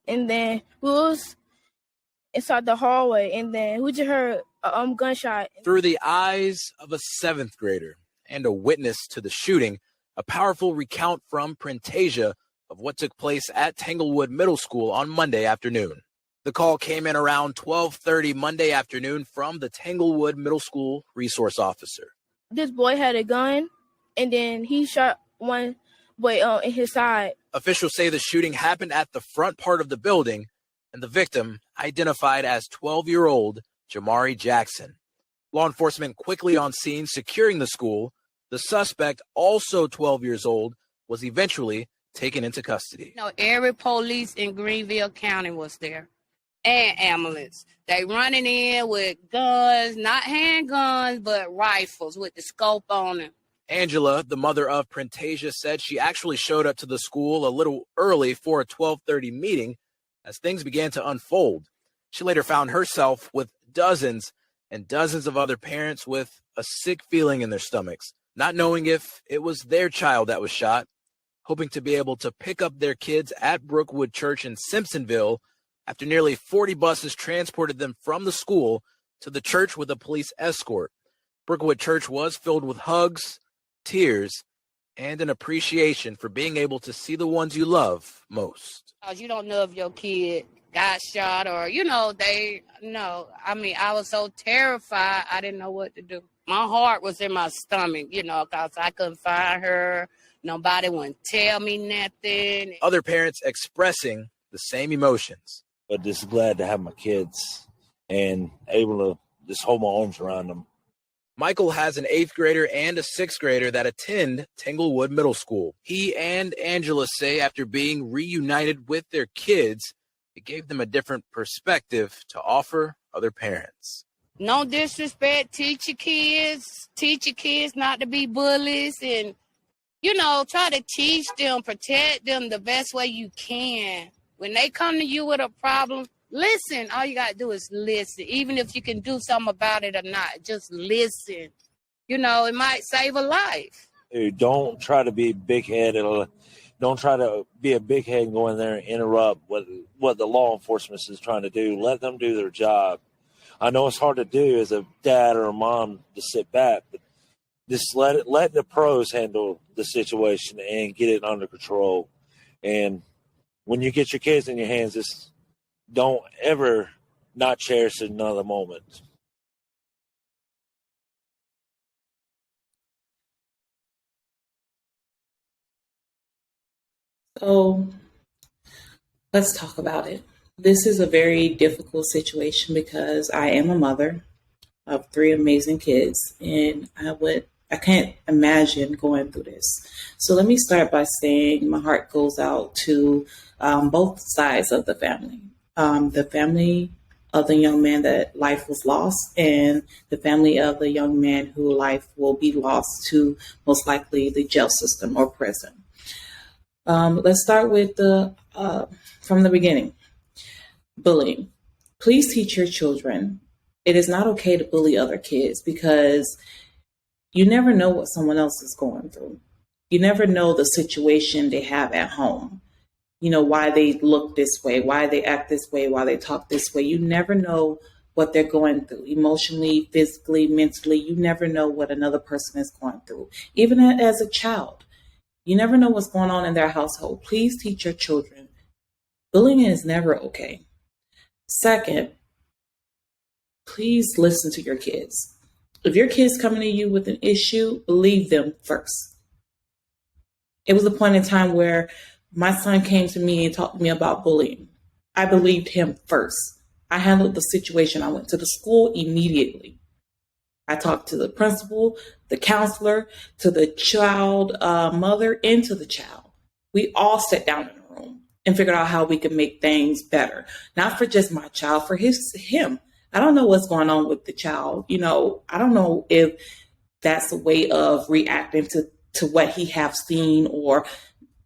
and then we was inside the hallway, and then we just heard a gunshot. Through the eyes of a 7th grader and a witness to the shooting, a powerful recount from Prentasia of what took place at Tanglewood Middle School on Monday afternoon. The call came in around 12:30 Monday afternoon from the Tanglewood Middle School resource officer. This boy had a gun, and then he shot one boy in his side. Officials say the shooting happened at the front part of the building, and the victim identified as 12-year-old Jamari Jackson. Law enforcement quickly on scene securing the school. The suspect, also 12 years old, was eventually taken into custody. Every police in Greenville County was there, and ambulance. They running in with guns, not handguns, but rifles with the scope on them. Angela, the mother of Prentasia, said she actually showed up to the school a little early for a 12:30 meeting as things began to unfold. She later found herself with dozens and dozens of other parents with a sick feeling in their stomachs, not knowing if it was their child that was shot, hoping to be able to pick up their kids at Brookwood Church in Simpsonville after nearly 40 buses transported them from the school to the church with a police escort. Brookwood Church was filled with hugs, tears, and an appreciation for being able to see the ones you love most. You don't know if your kid got shot or, I was so terrified, I didn't know what to do. My heart was in my stomach, because I couldn't find her. Nobody wouldn't tell me nothing. Other parents expressing the same emotions. But just glad to have my kids and able to just hold my arms around them. Michael has an 8th grader and a 6th grader that attend Tanglewood Middle School. He and Angela say after being reunited with their kids, it gave them a different perspective to offer other parents. No disrespect, teach your kids not to be bullies and, try to teach them, protect them the best way you can. When they come to you with a problem, listen. All you got to do is listen. Even if you can do something about it or not, just listen. It might save a life. Don't try to be big-headed. Don't try to be a big head and go in there and interrupt what the law enforcement is trying to do. Let them do their job. I know it's hard to do as a dad or a mom to sit back, but just let the pros handle the situation and get it under control. And when you get your kids in your hands, just don't ever not cherish another moment. So let's talk about it. This is a very difficult situation because I am a mother of 3 amazing kids, and I can't imagine going through this. So let me start by saying my heart goes out to both sides of the family. The family of the young man that life was lost, and the family of the young man who life will be lost to most likely the jail system or prison. Let's start with from the beginning. Bullying. Please teach your children. It is not okay to bully other kids because you never know what someone else is going through. You never know the situation they have at home. Why they look this way, why they act this way, why they talk this way. You never know what they're going through emotionally, physically, mentally. You never know what another person is going through. Even as a child, you never know what's going on in their household. Please teach your children. Bullying is never okay. Second, please listen to your kids. If your kid's coming to you with an issue, believe them first. It was a point in time where my son came to me and talked to me about bullying. I believed him first. I handled the situation. I went to the school immediately. I talked to the principal, the counselor, to the child mother, and to the child. We all sat down in a room and figured out how we could make things better. Not for just my child, for him. I don't know what's going on with the child. I don't know if that's a way of reacting to what he have seen, or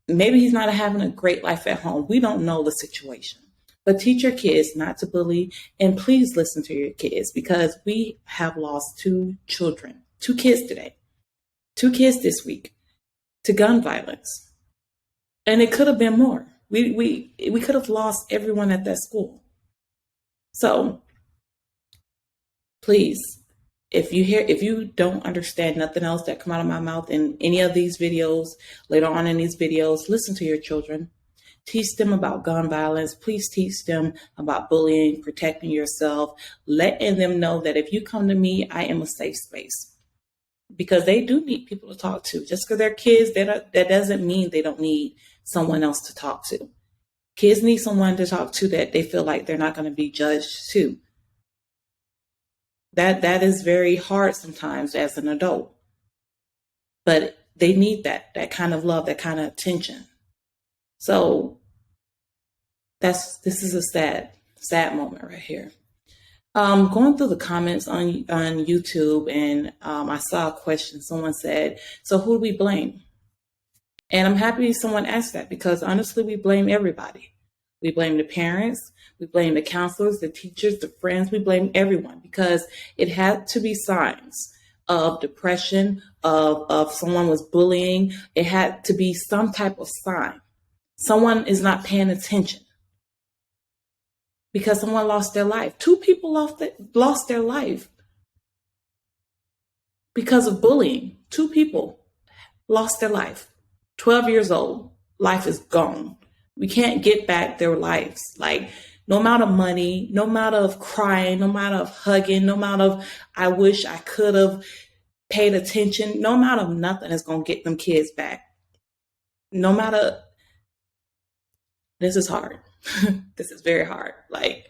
maybe he's not having a great life at home. We don't know the situation. But teach your kids not to bully, and please listen to your kids, because we have lost 2 children, 2 kids today, 2 kids this week to gun violence. And it could have been more. We could have lost everyone at that school. So please, if you don't understand nothing else that come out of my mouth in any of these videos, later on in these videos, listen to your children. Teach them about gun violence. Please teach them about bullying, protecting yourself, letting them know that if you come to me, I am a safe space. Because they do need people to talk to. Just because they're kids, that doesn't mean they don't need someone else to talk to. Kids need someone to talk to that they feel like they're not going to be judged too. That is very hard sometimes as an adult. But they need that kind of love, that kind of attention. So this is a sad moment right here. Going through the comments on YouTube, and I saw a question. Someone said, "So who do we blame?" And I'm happy someone asked that, because honestly, we blame everybody. We blame the parents, we blame the counselors, the teachers, the friends. We blame everyone, because it had to be signs of depression, of someone was bullying. It had to be some type of sign. Someone is not paying attention because someone lost their life. 2 people lost their life because of bullying. 2 people lost their life. 12 years old, life is gone. We can't get back their lives. Like, no amount of money, no amount of crying, no amount of hugging, no amount of I wish I could have paid attention, no amount of nothing is going to get them kids back. No matter. This is hard. This is very hard. Like,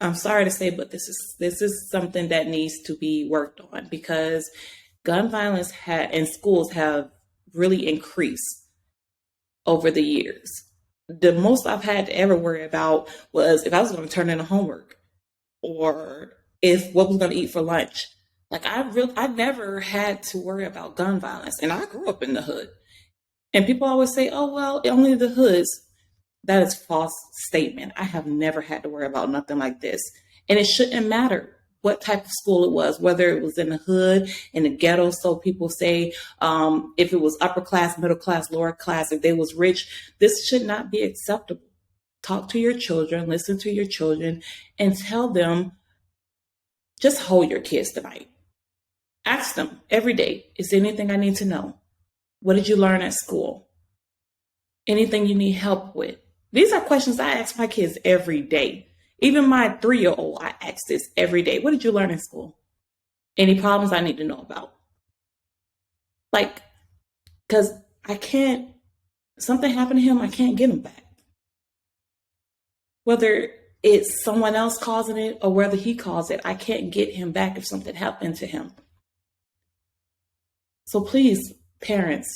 I'm sorry to say, but this is something that needs to be worked on, because gun violence in schools have really increased over the years. The most I've had to ever worry about was if I was going to turn in a homework, or if what was going to eat for lunch. Like, I never had to worry about gun violence, and I grew up in the hood. And people always say, "Oh, well, only the hoods." That is a false statement. I have never had to worry about nothing like this. And it shouldn't matter what type of school it was, whether it was in the hood, in the ghetto. So people say, if it was upper class, middle class, lower class, if they was rich, this should not be acceptable. Talk to your children, listen to your children, and tell them, just hold your kids tonight. Ask them every day, is there anything I need to know? What did you learn at school? Anything you need help with? These are questions I ask my kids every day. Even my 3-year-old, I ask this every day. What did you learn in school? Any problems I need to know about? Like, because something happened to him, I can't get him back. Whether it's someone else causing it or whether he caused it, I can't get him back if something happened to him. So please, parents,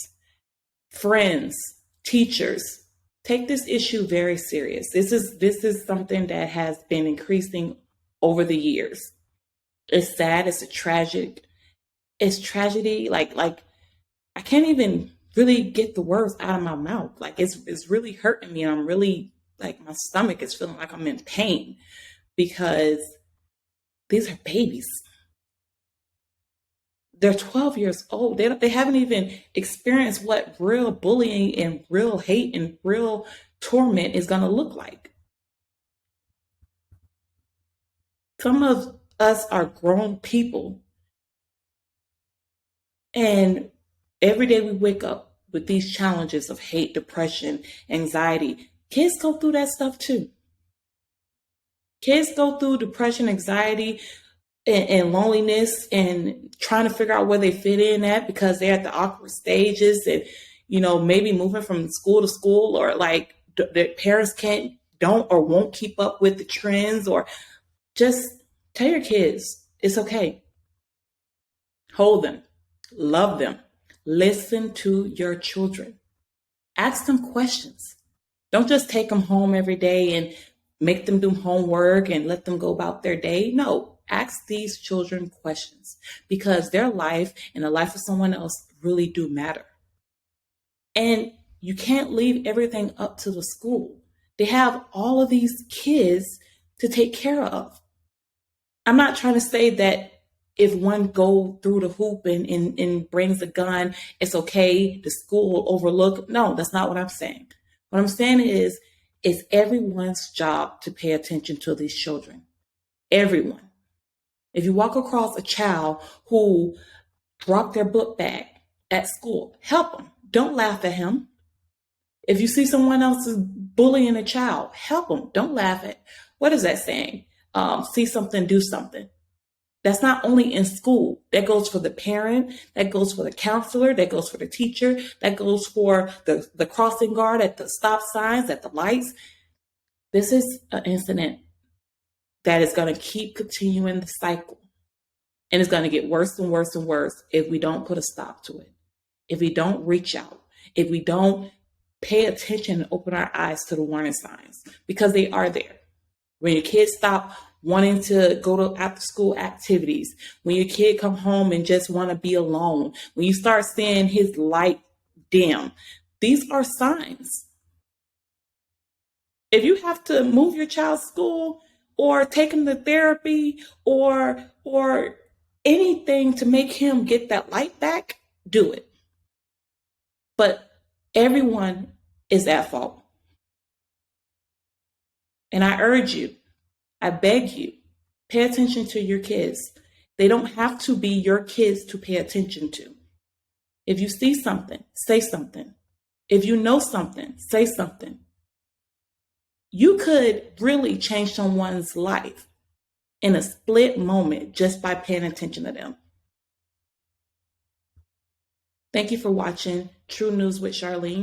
friends, teachers, take this issue very serious. This is something that has been increasing over the years. It's sad. It's tragedy. Like I can't even really get the words out of my mouth. Like, it's really hurting me, and I'm really, like, my stomach is feeling like I'm in pain, because these are babies. They're 12 years old. They haven't even experienced what real bullying and real hate and real torment is going to look like. Some of us are grown people, and every day we wake up with these challenges of hate, depression, anxiety. Kids go through that stuff too. Kids go through depression, anxiety, and loneliness, and trying to figure out where they fit in at, because they're at the awkward stages, and, maybe moving from school to school, or like their parents don't or won't keep up with the trends. Or just tell your kids it's okay. Hold them, love them, listen to your children, ask them questions. Don't just take them home every day and make them do homework and let them go about their day. No. Ask these children questions, because their life and the life of someone else really do matter. And you can't leave everything up to the school. They have all of these kids to take care of. I'm not trying to say that if one go through the hoop and brings a gun, it's okay, the school will overlook. No, that's not what I'm saying. What I'm saying is it's everyone's job to pay attention to these children. Everyone. If you walk across a child who dropped their book bag at school, help them. Don't laugh at him. If you see someone else is bullying a child, help them. Don't laugh at. What is that saying? See something, do something. That's not only in school. That goes for the parent. That goes for the counselor. That goes for the teacher. That goes for the crossing guard at the stop signs, at the lights. This is an incident that is going to keep continuing the cycle. And it's going to get worse and worse and worse if we don't put a stop to it. If we don't reach out. If we don't pay attention and open our eyes to the warning signs. Because they are there. When your kids stop wanting to go to after school activities, when your kid come home and just want to be alone, when you start seeing his light dim, these are signs. If you have to move your child's school or take him to therapy or anything to make him get that light back, do it. But everyone is at fault. And I urge you, I beg you, pay attention to your kids. They don't have to be your kids to pay attention to. If you see something, say something. If you know something, say something. You could really change someone's life in a split moment just by paying attention to them. Thank you for watching True News with Charlene.